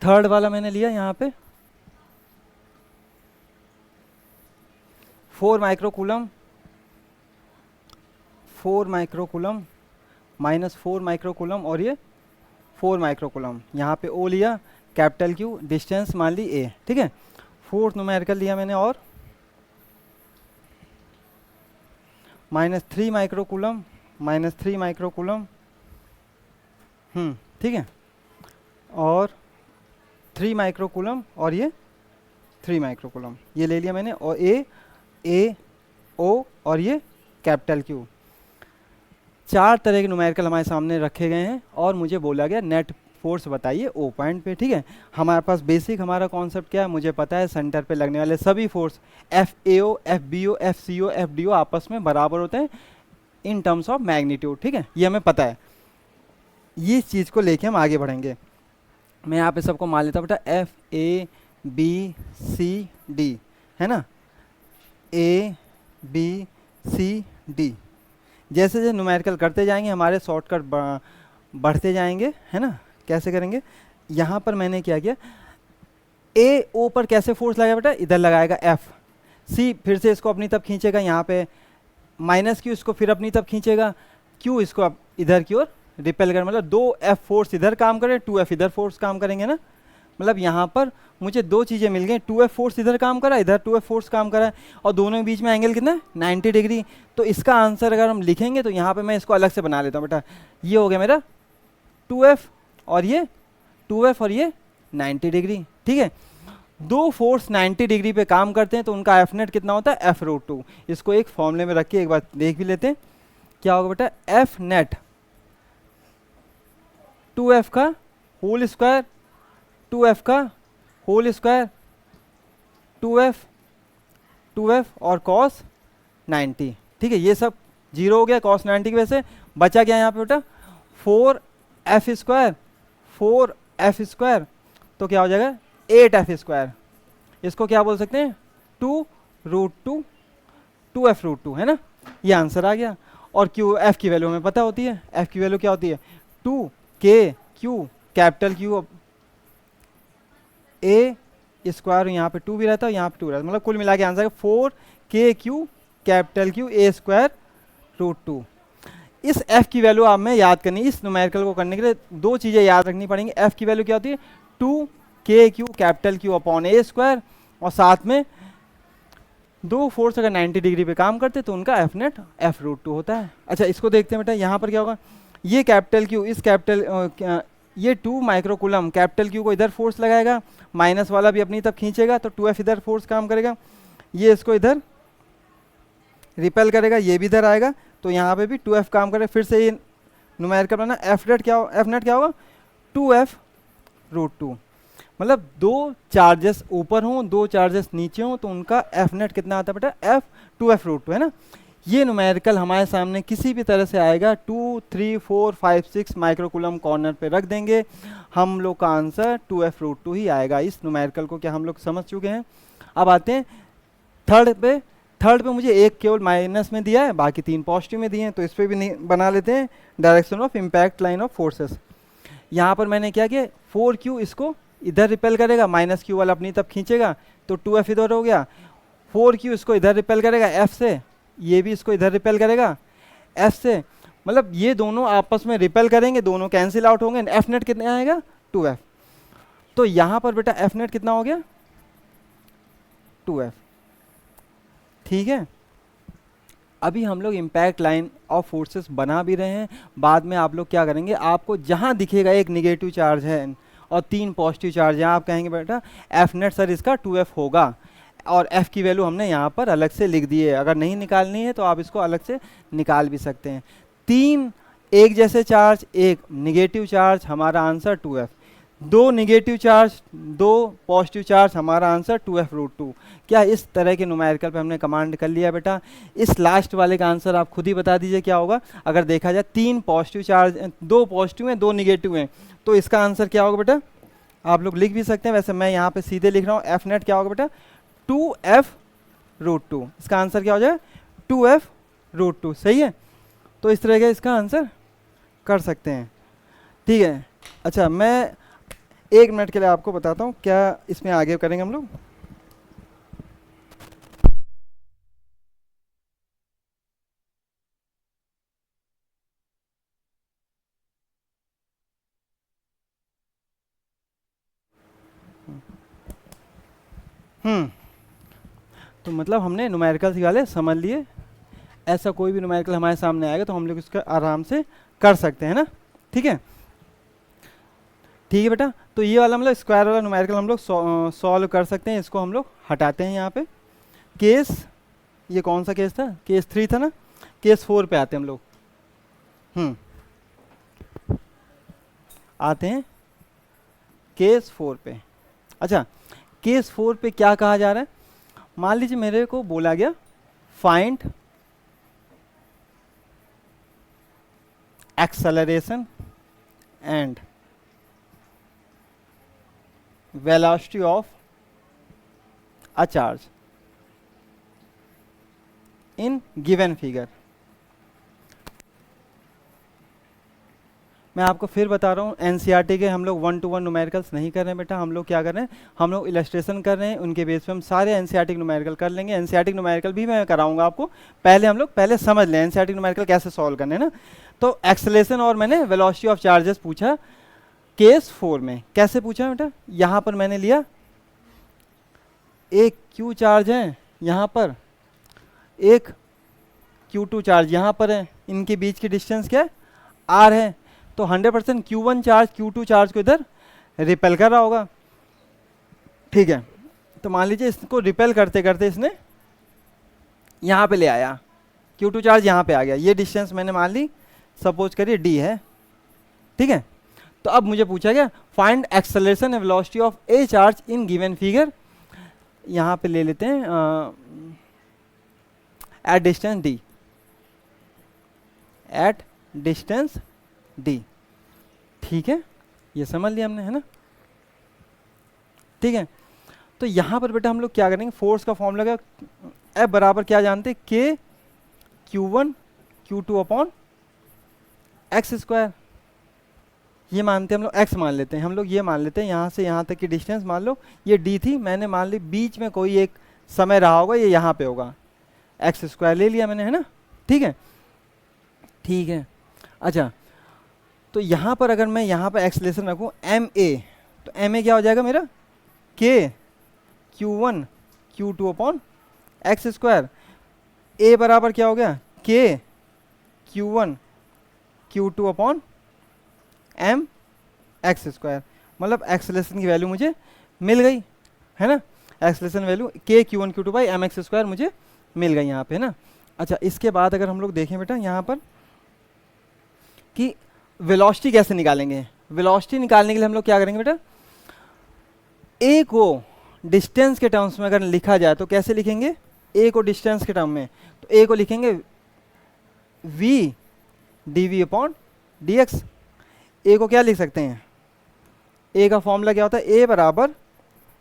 थर्ड वाला मैंने लिया यहाँ पे 4 माइक्रोकूलम -4 माइक्रोकूलम और ये 4 माइक्रोकूलम, यहाँ पे O लिया, कैपिटल Q, डिस्टेंस मान ली A, ठीक है। फोर्थ न्यूमेरिकल लिया मैंने और -3 माइक्रोकूलम, ठीक है, और 3 माइक्रोकूलम और ये 3 माइक्रोकूलम, ये ले लिया मैंने, और A O और ये कैपिटल Q। 4 तरह के न्यूमेरिकल हमारे सामने रखे गए हैं और मुझे बोला गया नेट फोर्स बताइए O पॉइंट पे, ठीक है। हमारे पास बेसिक हमारा कॉन्सेप्ट क्या है, मुझे पता है सेंटर पे लगने वाले सभी force FAO, FBO, FCO, FDO आपस में बराबर होते हैं इन टर्म्स ऑफ मैग्नीट्यूड, ठीक है, ये हमें पता है। ये चीज़ को लेके हम आगे बढ़ेंगे। मैं यहाँ पे सबको मान लेता बेटा FABCD, है ना, ABCD। जैसे जैसे न्यूमेरिकल करते जाएंगे हमारे शॉर्टकट बढ़ते जाएंगे, है ना। कैसे करेंगे, यहाँ पर मैंने क्या किया, AO पर कैसे फोर्स लगाया बेटा, इधर लगाएगा F, C फिर से इसको अपनी तरफ खींचेगा, यहाँ पे -Q इसको फिर अपनी तरफ खींचेगा, Q इसको इधर की ओर रिपेल कर, मतलब 2F फोर्स इधर काम करे, 2F इधर फोर्स काम करेंगे ना। मतलब यहाँ पर मुझे 2 चीज़ें मिल गई, 2F फोर्स इधर काम करा, इधर 2F फोर्स काम करा, और दोनों के बीच में एंगल कितना है 90 डिग्री। तो इसका आंसर अगर हम लिखेंगे तो यहाँ पे मैं इसको अलग से बना लेता हूँ बेटा, ये हो गया मेरा 2F और ये 90 डिग्री, ठीक है। 2 फोर्स 90 डिग्री पे काम करते हैं तो उनका एफ नेट कितना होता है, F√2। इसको एक फॉर्मूले में रख के एक बार देख भी लेते हैं, क्या होगा बेटा, एफ नेट 2F का होल स्क्वायर, 2F का होल स्क्वायर, 2F और cos 90, ठीक है। ये सब जीरो हो गया cos 90 की वजह से, बचा क्या यहाँ पे बेटा 4F स्क्वायर, तो क्या हो जाएगा 8F स्क्वायर। इसको क्या बोल सकते हैं 2√2 है ना, ये आंसर आ गया। और F की वैल्यू हमें पता होती है, F की वैल्यू क्या होती है 2K Q capital Q A square, यहाँ पे 2 भी रहता है, यहाँ पे 2 रहता है, मतलब कुल मिला के answer 4 KQ capital Q A square root 2। इस f की वैल्यू आप में याद करनी, इस न्यूमेरिकल को करने के लिए 2 चीज़ें याद रखनी पड़ेंगी। f की वैल्यू क्या होती है, 2KQ capital Q upon A square, और साथ में दो फोर्स अगर 90 डिग्री पे काम करते तो उनका एफ नेट एफ रूट 2 होता है। अच्छा इसको देखते हैं बेटा, यहाँ पर क्या होगा, ये कैपिटल Q इस कैपिटल ये 2 माइक्रोकूलम कैपिटल Q को इधर फोर्स लगाएगा, माइनस वाला भी अपनी तरफ खींचेगा तो 2F इधर फोर्स काम करेगा, ये इसको इधर रिपेल करेगा, ये भी इधर आएगा तो यहाँ पे भी 2F काम करेगा। फिर से ये न्यूमेरिकल बना, एफ नेट क्या होगा 2F रूट 2, मतलब 2 चार्जेस ऊपर हों 2 चार्जेस नीचे हों तो उनका एफ नेट कितना आता है बेटा, F 2F रूट 2 है ना। ये न्यूमेरिकल हमारे सामने किसी भी तरह से आएगा 2, 3, 4, 5, 6 माइक्रोकूलम कॉर्नर पे रख देंगे, हम लोग का आंसर 2F रूट 2 ही आएगा। इस न्यूमेरिकल को क्या हम लोग समझ चुके हैं। अब आते हैं थर्ड पे मुझे एक केवल माइनस में दिया है, बाकी 3 पॉजिटिव में दिए हैं, तो इस पर भी नहीं बना लेते हैं direction of impact line of forces. यहाँ पर मैंने क्या किया, 4Q इसको इधर रिपेल करेगा, माइनस Q वाला अपनी तरफ खींचेगा तो 2F इधर हो गया, 4Q इसको इधर रिपेल करेगा F से, ये भी इसको इधर रिपेल करेगा F से, मतलब ये दोनों आपस में रिपेल करेंगे, दोनों कैंसिल आउट होंगे, एफ नेट कितना आएगा 2F। तो यहाँ पर बेटा एफ नेट कितना हो गया 2F, ठीक है। अभी हम लोग इम्पैक्ट लाइन ऑफ फोर्सेस बना भी रहे हैं, बाद में आप लोग क्या करेंगे, आपको जहाँ दिखेगा एक निगेटिव चार्ज है और 3 पॉजिटिव चार्ज है, आप कहेंगे बेटा एफ नेट सर इसका 2F होगा, और f की वैल्यू हमने यहाँ पर अलग से लिख दी है, अगर नहीं निकालनी है तो आप इसको अलग से निकाल भी सकते हैं। 3 एक जैसे चार्ज, एक निगेटिव चार्ज, हमारा answer 2F, 2 negative charge 2 positive charge, हमारा आंसर 2F रूट 2। क्या इस तरह के न्यूमेरिकल पे हमने कमांड कर लिया बेटा। इस लास्ट वाले का आंसर आप खुद ही बता दीजिए क्या होगा। अगर देखा जाए 3 पॉजिटिव चार्ज, 2 पॉजिटिव हैं 2 निगेटिव हैं, तो इसका आंसर क्या होगा बेटा, आप लोग लिख भी सकते हैं, वैसे मैं यहाँ पे सीधे लिख रहा हूँ, एफ नेट क्या होगा बेटा 2F रूट 2, इसका आंसर क्या हो जाए 2F रूट 2, सही है। तो इस तरह का इसका आंसर कर सकते हैं, ठीक है। अच्छा मैं 1 मिनट के लिए आपको बताता हूँ क्या इसमें आगे करेंगे हम लोग। तो मतलब हमने न्यूमेरिकल्स वाले समझ लिए, ऐसा कोई भी न्यूमेरिकल हमारे सामने आएगा तो हम लोग इसका आराम से कर सकते हैं ना, ठीक है। ठीक है बेटा, तो ये वाला मतलब स्क्वायर वाला न्यूमेरिकल हम लोग सॉल्व कर सकते हैं। इसको हम लोग हटाते हैं यहाँ पे। केस, ये कौन सा केस था, केस 3 था ना, केस 4 पे आते हैं हम लोग। आते हैं केस 4 पे। अच्छा केस 4 पे क्या कहा जा रहा है, मान लीजिए मेरे को बोला गया find acceleration and velocity of a charge in given figure. मैं आपको फिर बता रहा हूँ, एनसीईआरटी के हम लोग 1 to 1 न्यूमेरिकल्स नहीं कर रहे हैं बेटा, हम लोग क्या कर रहे हैं, हम लोग इलस्ट्रेशन कर रहे हैं, उनके बेस पे हम सारे एनसीईआरटी न्यूमेरिकल कर लेंगे। एनसीईआरटी न्यूमेरिकल भी मैं कराऊंगा आपको, पहले हम लोग पहले समझ लें एनसीईआरटी न्यूमेरिकल कैसे सॉल्व करने ना। तो एक्सेलरेशन और मैंने वेलोसिटी ऑफ चार्जेस पूछा केस 4 में। कैसे पूछा बेटा, यहाँ पर मैंने लिया एक Q चार्ज है, यहाँ पर एक Q2 चार्ज यहाँ पर है, इनके बीच की डिस्टेंस क्या है R है, तो 100% Q1 चार्ज Q2 चार्ज को इधर रिपेल कर रहा होगा, ठीक है। तो मान लीजिए इसको रिपेल करते करते इसने यहाँ पे ले आया, Q2 चार्ज यहाँ पे आ गया, ये डिस्टेंस मैंने मान ली सपोज करिए D है, ठीक है। तो अब मुझे पूछा गया find acceleration and velocity of A charge in given figure. यहाँ पे ले लेते हैं at distance D, at distance D, ठीक है, ये समझ लिया हमने, है ना, ठीक है। तो यहाँ पर बेटा हम लोग क्या करेंगे, फोर्स का फॉर्मूला क्या, F बराबर क्या जानते हैं, K Q1 Q2 upon x square, ये मानते हैं हम लोग x मान लेते हैं, हम लोग ये मान लेते हैं यहाँ से यहाँ तक की डिस्टेंस मान लो ये d थी, मैंने मान ली बीच में कोई एक समय रहा होगा, ये यहाँ पे होगा, एक्स स्क्वायर ले लिया मैंने, है ना। ठीक है, ठीक है। अच्छा, तो यहाँ पर अगर मैं यहाँ पर एक्सलेशन रखूँ एम ए, तो एम ए क्या हो जाएगा मेरा, के Q1 Q2 upon x square. ए बराबर क्या हो गया, K Q1 Q2 upon M x square. मतलब एक्सलेशन की वैल्यू मुझे मिल गई, है ना। एक्सलेशन वैल्यू के Q1 Q2 by M x square मुझे मिल गई यहाँ पे, है ना। अच्छा, इसके बाद अगर हम लोग देखें बेटा यहाँ पर कि वेलोसिटी कैसे निकालेंगे। वेलोसिटी निकालने के लिए हम लोग क्या करेंगे बेटा, ए को डिस्टेंस के टर्म्स में अगर लिखा जाए तो कैसे लिखेंगे, ए को डिस्टेंस के टर्म में, तो ए को लिखेंगे v dv अपॉन dx। ए को क्या लिख सकते हैं, ए का फॉर्मूला क्या होता है, ए बराबर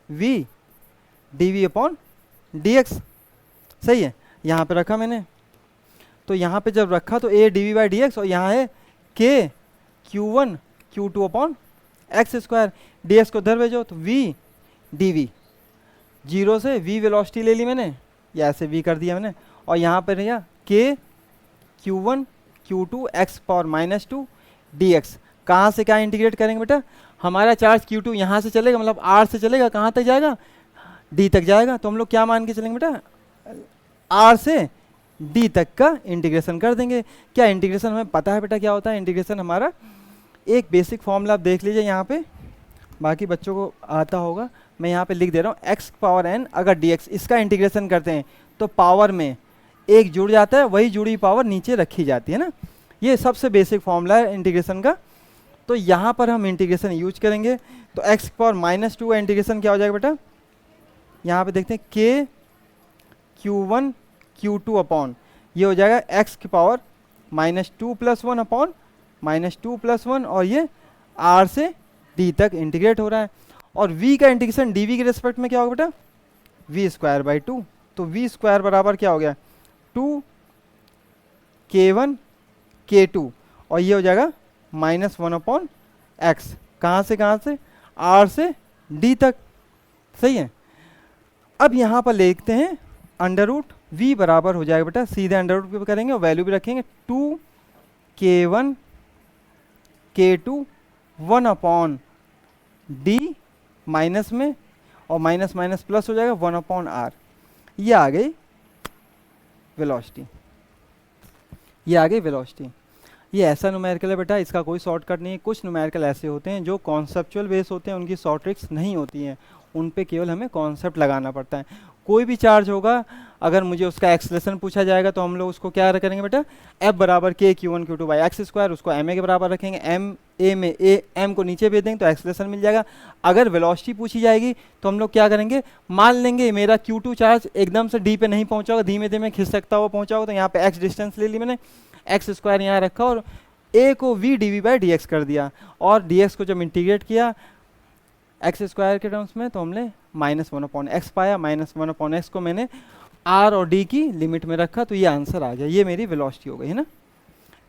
v dv अपॉन dx। सही है, यहाँ पे रखा मैंने, तो यहाँ पे जब रखा तो a dv बाई dx, और यहाँ है k Q1 Q2 upon x square. dx को उधर भेजो तो v dv, जीरो से v वेलोसिटी ले ली मैंने, या ऐसे v कर दिया मैंने, और यहाँ पर रहा k Q1 Q2 x power minus 2 dx। कहाँ से कहाँ इंटीग्रेट करेंगे बेटा, हमारा चार्ज Q2 यहाँ से चलेगा, मतलब R से चलेगा, कहाँ तक जाएगा, D तक जाएगा। तो हम लोग क्या मान के चलेंगे बेटा, R से D तक का इंटीग्रेशन कर देंगे। क्या इंटीग्रेशन हमें पता है बेटा क्या होता है, इंटीग्रेशन हमारा एक बेसिक फॉर्मूला आप देख लीजिए यहाँ पे, बाकी बच्चों को आता होगा, मैं यहाँ पे लिख दे रहा हूँ, x पावर n अगर dx इसका इंटीग्रेशन करते हैं तो पावर में एक जुड़ जाता है, वही जुड़ी पावर नीचे रखी जाती है ना। ये सबसे बेसिक फॉर्मूला है इंटीग्रेशन का। तो यहाँ पर हम इंटीग्रेशन यूज करेंगे, तो x पावर माइनस 2 का इंटीग्रेशन क्या हो जाएगा बेटा, यहाँ पे देखते हैं k Q1 Q2 अपॉन, ये हो जाएगा x की power minus 2 plus 1 upon minus 2 plus 1, और ये r से d तक इंटीग्रेट हो रहा है। और v का इंटीग्रेशन dv के रिस्पेक्ट में क्या होगा बेटा, v स्क्वायर बाई 2। तो v स्क्वायर बराबर क्या हो गया, 2 k1 k2, और ये हो जाएगा माइनस 1 अपॉन एक्स। कहाँ से कहाँ से, r से d तक। सही है, अब यहाँ पर लिखते हैं अंडर रूट v बराबर हो जाएगा बेटा, सीधे अंडर रूट पे करेंगे और वैल्यू भी रखेंगे 2 k1 k2 1 upon d minus में, और माइनस माइनस प्लस हो जाएगा 1 अपॉन r। ये आ गई वेलोसिटी, ये आ गई वेलोसिटी। ये ऐसा न्यूमेरिकल है बेटा, इसका कोई शॉर्टकट नहीं है। कुछ न्यूमेरिकल ऐसे होते हैं जो कॉन्सेप्चुअल बेस होते हैं, उनकी शॉर्ट ट्रिक्स नहीं होती हैं, उन पे केवल हमें कॉन्सेप्ट लगाना पड़ता है। कोई भी चार्ज होगा, अगर मुझे उसका एक्सलेशन पूछा जाएगा तो हम लोग उसको क्या करेंगे बेटा, F बराबर के Q1 Q2 by x square, उसको एम ए के बराबर रखेंगे, एम ए में ए एम को नीचे भेज देंगे तो एक्सलेशन मिल जाएगा। अगर वेलोसिटी पूछी जाएगी तो हम लोग क्या करेंगे, मान लेंगे मेरा Q2 चार्ज एकदम से D पे नहीं पहुंचा होगा, धीमे धीमे खिंच सकता हुआ पहुंचा होगा, तो यहाँ पे x डिस्टेंस ले ली मैंने, एक्स स्क्वायर यहाँ रखा और a को v dv बाई dx कर दिया, और dx को जब इंटीग्रेट किया एक्स स्क्वायर के टर्म्स में तो हमने माइनस 1 अपॉन एक्स पाया, माइनस 1 अपॉन एक्स को मैंने r और d की लिमिट में रखा, तो ये आंसर आ गया। ये मेरी वेलोसिटी हो गई, है ना।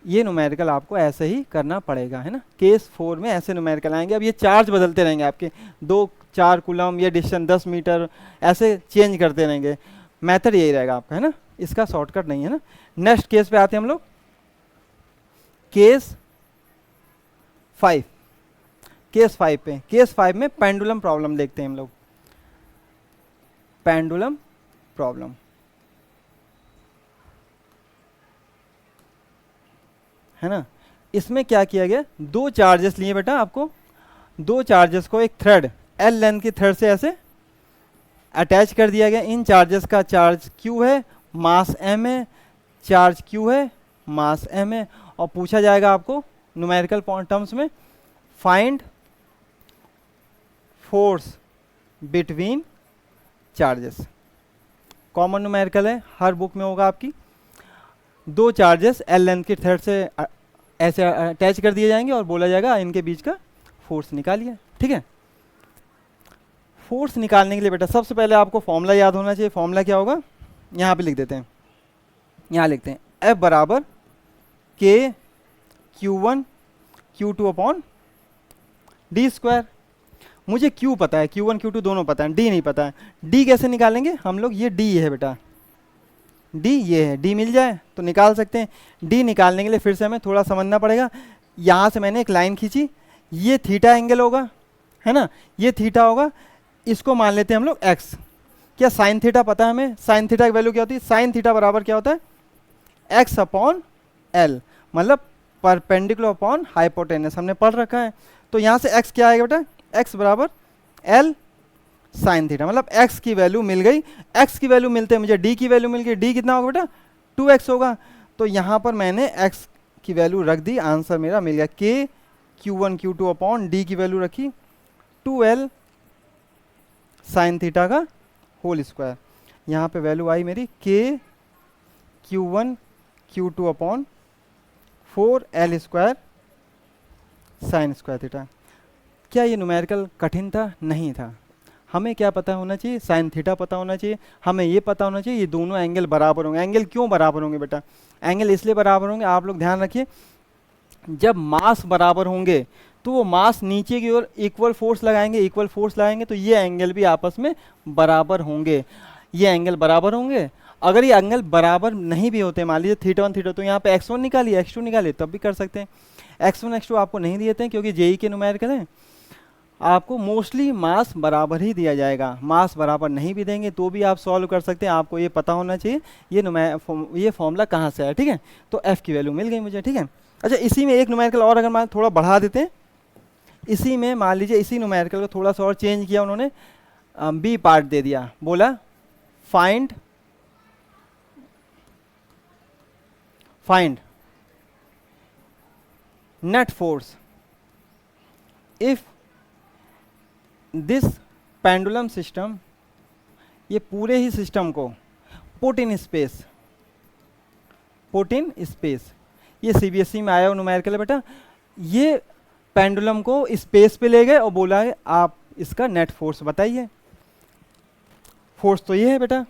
ये न्यूमेरिकल आपको ऐसे ही करना पड़ेगा, है ना। केस 4 में ऐसे न्यूमेरिकल आएंगे। अब ये चार्ज बदलते रहेंगे आपके, 2-4 कूलम, ये डिस्टेंस 10 मीटर, ऐसे चेंज करते रहेंगे। मेथड यही रहेगा आपका, है ना, इसका शॉर्टकट नहीं है ना। नेक्स्ट केस पे आते हैं हम लोग, केस 5। केस 5 पे, केस 5 में पेंडुलम प्रॉब्लम देखते हैं हम लोग। पेंडुलम प्रॉब्लम, है ना। इसमें क्या किया गया, दो चार्जेस लिए बेटा आपको, दो चार्जेस को एक थ्रेड एल लेंथ की थ्रेड से ऐसे अटैच कर दिया गया। इन चार्जेस का चार्ज Q है, मास M है, चार्ज Q है, मास M है, और पूछा जाएगा आपको न्यूमेरिकल टर्म्स में, find force between charges. Common numerical है, हर बुक में होगा आपकी। दो चार्जेस एल लेंथ की थ्रेड से ऐसे अटैच कर दिए जाएंगे और बोला जाएगा इनके बीच का फोर्स निकालिए, ठीक है। फोर्स निकालने के लिए बेटा सबसे पहले आपको फॉर्मूला याद होना चाहिए। फॉर्मूला क्या होगा, यहाँ पे लिख देते हैं, यहाँ लिखते हैं F बराबर के Q1 Q2 upon D square. मुझे क्यू पता है, Q1 Q2 दोनों पता है, डी नहीं पता है। डी कैसे निकालेंगे हम लोग, ये डी है बेटा, डी ये है, डी मिल जाए तो निकाल सकते हैं। डी निकालने के लिए फिर से हमें थोड़ा समझना पड़ेगा। यहाँ से मैंने एक लाइन खींची, ये थीटा एंगल होगा, है ना, ये थीटा होगा, इसको मान लेते हैं हम लोग एक्स। क्या साइन थीटा पता है हमें, साइन थीटा की वैल्यू क्या होती है, साइन थीटा बराबर क्या होता है, एक्स अपॉन एल, मतलब परपेंडिकुलर अपॉन हाइपोटेनस, हमने पढ़ रखा है। तो यहाँ से एक्स क्या आएगा बेटा, एक्स बराबर एल साइन थीटा, मतलब एक्स की वैल्यू मिल गई। एक्स की वैल्यू मिलते मुझे डी की वैल्यू मिल गई, डी कितना होगा बेटा 2x होगा। तो यहाँ पर मैंने x की वैल्यू रख दी, आंसर मेरा मिल गया k Q1 Q2 upon D की वैल्यू रखी 2l साइन थीटा का होल स्क्वायर। यहाँ पे वैल्यू आई मेरी k Q1 Q2 upon 4l square sine square theta. क्या ये न्यूमेरिकल कठिन था, नहीं था। हमें क्या पता होना चाहिए, साइन थीटा पता होना चाहिए, हमें ये पता होना चाहिए ये दोनों एंगल बराबर होंगे। एंगल क्यों बराबर होंगे बेटा, एंगल इसलिए बराबर होंगे, आप लोग ध्यान रखिए, जब मास बराबर होंगे तो वो मास नीचे की ओर इक्वल फोर्स लगाएंगे, इक्वल फोर्स लगाएंगे तो ये एंगल भी आपस में बराबर होंगे, ये एंगल बराबर होंगे। अगर ये एंगल बराबर नहीं भी होते, मान लीजिए थीटा 1 थीटा, तो यहाँ पे x1 निकालिए x2 निकालिए तब भी कर सकते हैं। x1 x2 आपको नहीं दिए थे क्योंकि जेई के न्यूमेरिकल हैं, आपको मोस्टली मास बराबर ही दिया जाएगा। मास बराबर नहीं भी देंगे तो भी आप सॉल्व कर सकते हैं। आपको ये पता होना चाहिए ये फॉर्मूला कहाँ से है, ठीक है। तो f की वैल्यू मिल गई मुझे, ठीक है। अच्छा, इसी में एक न्यूमेरिकल और अगर मान थोड़ा बढ़ा देते हैं, इसी में मान लीजिए इसी न्यूमेरिकल को थोड़ा सा और चेंज किया उन्होंने, बी पार्ट दे दिया, बोला find net force if this pendulum system, ये पूरे ही सिस्टम को पुट इन स्पेस, ये सीबीएसई में आया हुआ न्यूमेरिकल है बेटा। ये पेंडुलम को स्पेस पे ले गए और बोला है आप इसका नेट फोर्स बताइए। फोर्स तो ये है बेटा,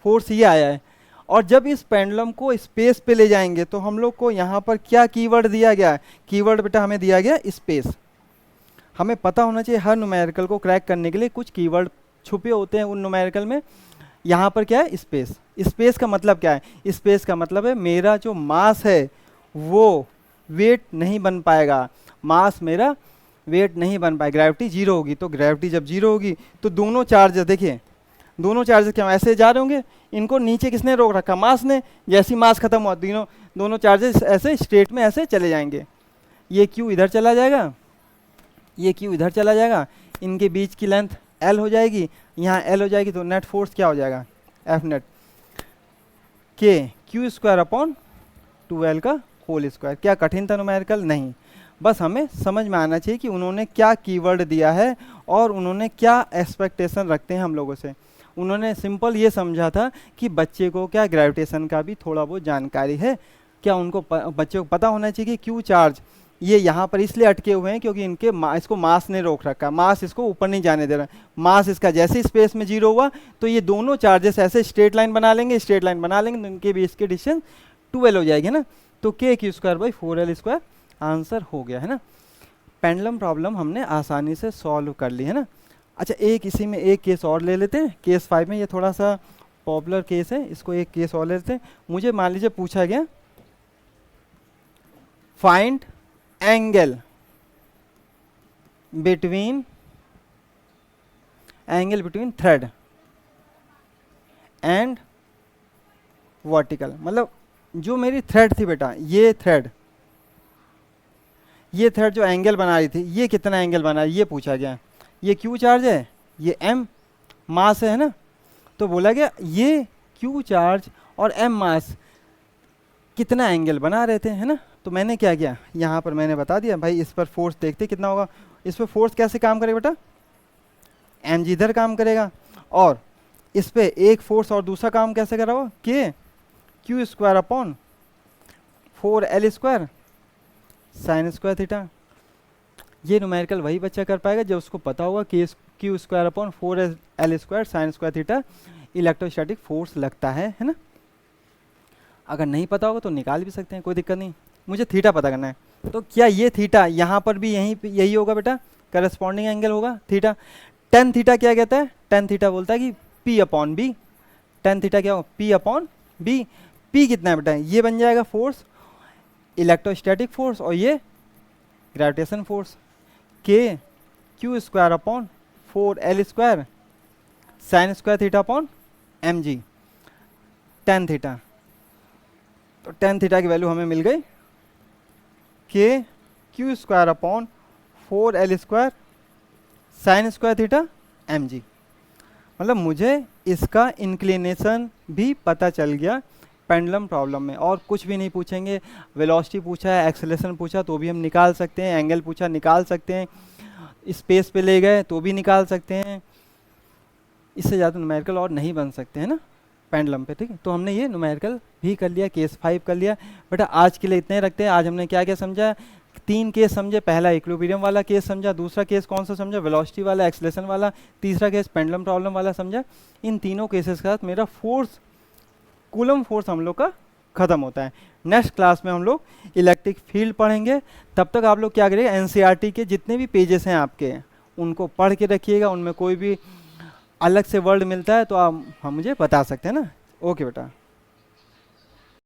फोर्स ये आया है, और जब इस पेंडुलम को स्पेस पे ले जाएंगे तो हम लोग को यहाँ पर क्या कीवर्ड दिया गया है, कीवर्ड बेटा हमें दिया गया स्पेस। हमें पता होना चाहिए हर न्यूमेरिकल को क्रैक करने के लिए कुछ कीवर्ड छुपे होते हैं उन न्यूमेरिकल में। यहाँ पर क्या है, स्पेस। स्पेस का मतलब क्या है, स्पेस का मतलब है मेरा जो मास है वो वेट नहीं बन पाएगा, मास मेरा वेट नहीं बन पाएगा, ग्रेविटी जीरो होगी। तो ग्रेविटी जब जीरो होगी तो दोनों चार्जेस, देखिए दोनों चार्जेस क्या ऐसे जा रहे होंगे, इनको नीचे किसने रोक रखा, मास ने। जैसी मास खत्म हुआ दोनों चार्जेस ऐसे स्ट्रेट में ऐसे चले जाएंगे। ये क्यू इधर चला जाएगा, ये क्यू इधर चला जाएगा, इनके बीच की लेंथ एल हो जाएगी, यहाँ एल हो जाएगी, तो नेट फोर्स क्या हो जाएगा, एफ नेट के क्यू स्क्वायर अपॉन 2l का होल स्क्वायर। क्या कठिन था न्यूमेरिकल, नहीं। बस हमें समझ में आना चाहिए कि उन्होंने क्या कीवर्ड दिया है और उन्होंने क्या एक्सपेक्टेशन रखते हैं हम लोगों से। उन्होंने सिंपल ये समझा था कि बच्चे को क्या ग्रेविटेशन का भी थोड़ा बहुत जानकारी है, क्या उनको बच्चे को पता होना चाहिए कि क्यू चार्ज ये यहाँ पर इसलिए अटके हुए हैं क्योंकि इनके इसको मास ने रोक रखा, मास इसको ऊपर नहीं जाने दे रहा। मास इसका जैसे स्पेस में जीरो हुआ तो ये दोनों चार्जेस ऐसे स्ट्रेट लाइन बना लेंगे, स्ट्रेट लाइन बना लेंगे, तो इनके बीच की डिस्टेंस 2l हो जाएगी ना। तो k Q square by 4l square answer हो गया है ना। पेंडुलम प्रॉब्लम हमने आसानी से सॉल्व कर ली है ना। अच्छा, एक इसी में एक केस और ले लेते हैं, केस 5 में, ये थोड़ा सा पॉपुलर केस है, इसको एक केस और ले लेते हैं। मुझे मान लीजिए पूछा गया find angle between thread and vertical, मतलब जो मेरी थ्रेड थी बेटा, ये थ्रेड जो एंगल बना रही थी ये कितना एंगल बना रही, ये पूछा गया। ये क्यू चार्ज है, ये एम मास है ना, तो बोला गया ये क्यू चार्ज और एम मास कितना एंगल बना रहे थे, है ना। तो मैंने क्या किया, यहाँ पर मैंने बता दिया भाई, इस पर फोर्स देखते कितना होगा। इस पर फोर्स कैसे काम करेगा बेटा, एम जी इधर काम करेगा, और इस पे एक फोर्स और दूसरा काम कैसे कर रहा हो, के Q square upon 4l square sine square theta. ये न्यूमेरिकल वही बच्चा कर पाएगा जब उसको पता होगा कि Q square upon 4l square sine square theta electrostatic force लगता है ना। अगर नहीं पता होगा तो निकाल भी सकते हैं, कोई दिक्कत नहीं। मुझे थीटा पता करना है, तो क्या ये थीटा यहाँ पर भी यही होगा बेटा, करस्पॉन्डिंग एंगल होगा थीटा। टेन थीटा क्या कहता है, टेन थीटा बोलता है कि P upon B, tan theta क्या होगा, पी अपॉन बी। पी कितना है बेटा, ये बन जाएगा फोर्स, इलेक्ट्रोस्टैटिक फोर्स, और ये gravitation force, K Q square upon 4L² sine square theta upon M G, tan theta. तो टेन थीटा की वैल्यू हमें मिल गई K Q square upon 4L² sine square theta M G. मतलब मुझे इसका इंक्लिनेशन भी पता चल गया पेंडुलम प्रॉब्लम में, और कुछ भी नहीं पूछेंगे। वेलोसिटी पूछा है, एक्सेलरेशन पूछा तो भी हम निकाल सकते हैं, एंगल पूछा निकाल सकते हैं, स्पेस पे ले गए तो भी निकाल सकते हैं। इससे ज़्यादा न्यूमेरिकल और नहीं बन सकते हैं ना पेंडुलम पे, ठीक है। तो हमने ये न्यूमेरिकल भी कर लिया, केस 5 कर लिया। बेटा आज के लिए इतने रखते हैं। आज हमने क्या क्या समझा, 3 केस समझे। पहला इक्विलिब्रियम वाला केस समझा, दूसरा केस कौन सा समझा, वेलोसिटी वाला, एक्सेलरेशन वाला, तीसरा केस पेंडुलम प्रॉब्लम वाला समझा। इन तीनों केसेस के साथ मेरा फोर्स, कूलम फोर्स हम लोग का खत्म होता है। नेक्स्ट क्लास में हम लोग इलेक्ट्रिक फील्ड पढ़ेंगे। तब तक आप लोग क्या करिएगा, एनसीईआरटी के जितने भी पेजेस हैं आपके, उनको पढ़ के रखिएगा। उनमें कोई भी अलग से वर्ड मिलता है तो आप हम मुझे बता सकते हैं ना। ओके बेटा।